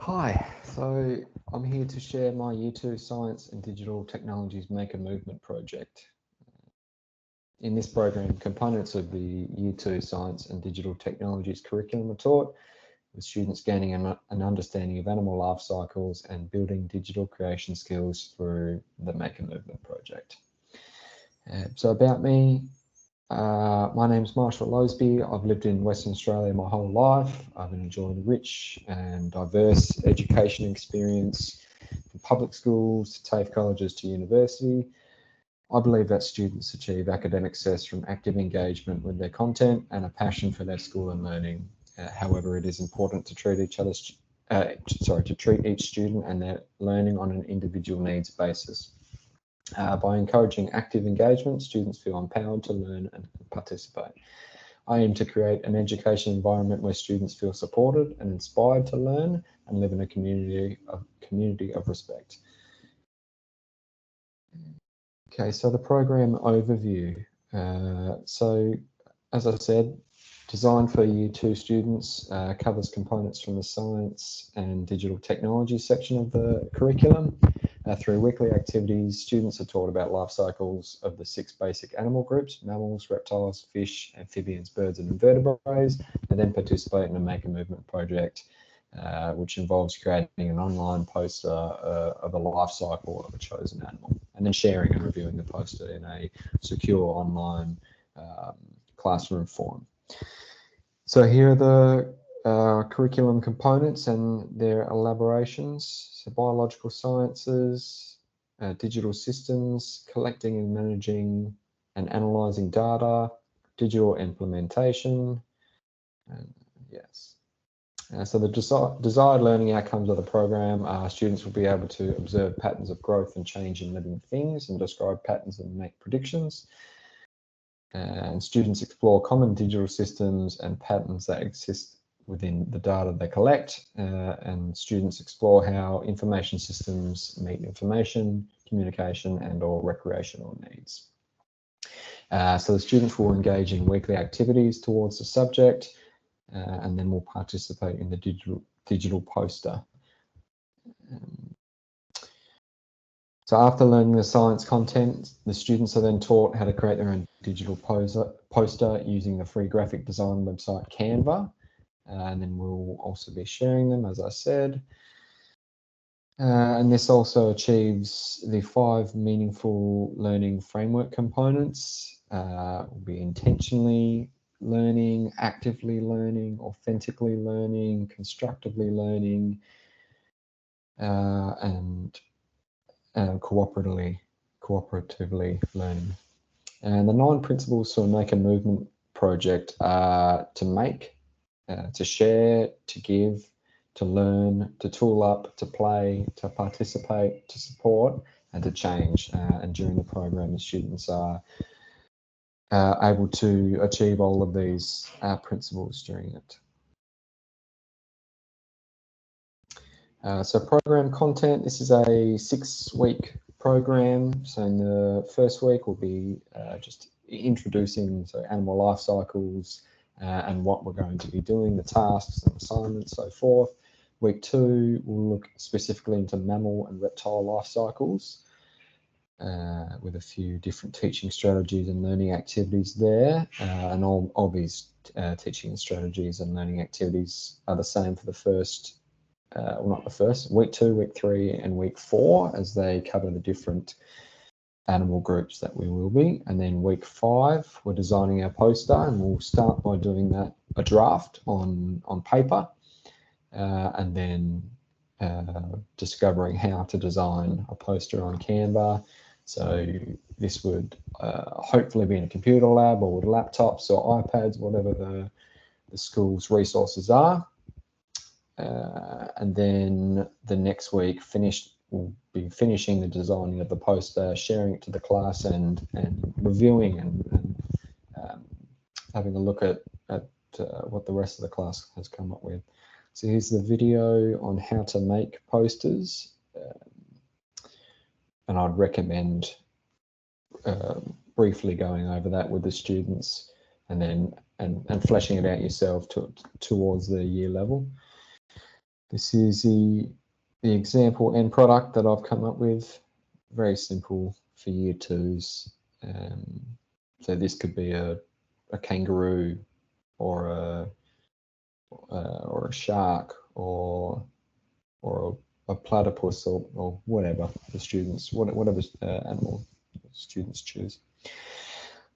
Hi, so I'm here to share my Year 2 Science and Digital Technologies Make a Movement project. In this program, components of the Year 2 Science and Digital Technologies curriculum are taught, with students gaining an understanding of animal life cycles and building digital creation skills through the Make a Movement project. So about me, my name's Marshall Loseby. I've lived in Western Australia my whole life. I've enjoyed a rich and diverse education experience from public schools to TAFE colleges to university. I believe that students achieve academic success from active engagement with their content and a passion for their school and learning. However, it is important to treat each student and their learning on an individual needs basis. By encouraging active engagement, students feel empowered to learn and participate. I aim to create an education environment where students feel supported and inspired to learn and live in a community of respect. Okay, so the program overview. So, as I said, designed for Year 2 students, covers components from the science and digital technology section of the curriculum. Through weekly activities, students are taught about life cycles of the 6 basic animal groups: mammals, reptiles, fish, amphibians, birds and invertebrates, and then participate in a Make a Movement project, which involves creating an online poster of a life cycle of a chosen animal, and then sharing and reviewing the poster in a secure online classroom forum. So here are the curriculum components and their elaborations. So biological sciences, digital systems, collecting and managing and analysing data, digital implementation, and yes. So the desired learning outcomes of the program are students will be able to observe patterns of growth and change in living things and describe patterns and make predictions. And students explore common digital systems and patterns that exist within the data they collect, and students explore how information systems meet information, communication and/or recreational needs. So the students will engage in weekly activities towards the subject, and then will participate in the digital poster. So after learning the science content, the students are then taught how to create their own digital poster using the free graphic design website Canva. And then we'll also be sharing them, as I said. And this also achieves the 5 meaningful learning framework components. Will be intentionally learning, actively learning, authentically learning, constructively learning, and cooperatively learning. And the 9 principles for Make a Movement project are to make, to share, to give, to learn, to tool up, to play, to participate, to support, and to change. And during the program, the students are able to achieve all of these principles during it. So program content, this is a 6-week program. So in the first week will be just introducing animal life cycles and what we're going to be doing, the tasks and assignments, so forth. Week 2 will look specifically into mammal and reptile life cycles with a few different teaching strategies and learning activities there. And all these teaching strategies and learning activities are the same for the first well, not the first, week 2, week 3 and week 4, as they cover the different animal groups that we will be. And then week 5, we're designing our poster, and we'll start by doing that, a draft on paper, and then discovering how to design a poster on Canva. So this would hopefully be in a computer lab or with laptops or iPads, whatever the school's resources are. And then the next week we'll be finishing the designing of the poster, sharing it to the class and reviewing and having a look at what the rest of the class has come up with. So here's the video on how to make posters, and I'd recommend briefly going over that with the students and then fleshing it out yourself towards the year level. This is the example end product that I've come up with. Very simple for year twos. So this could be a kangaroo or a shark or a platypus or whatever the students, whatever animal students choose.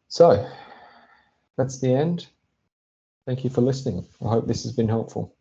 So that's the end. Thank you for listening. I hope this has been helpful.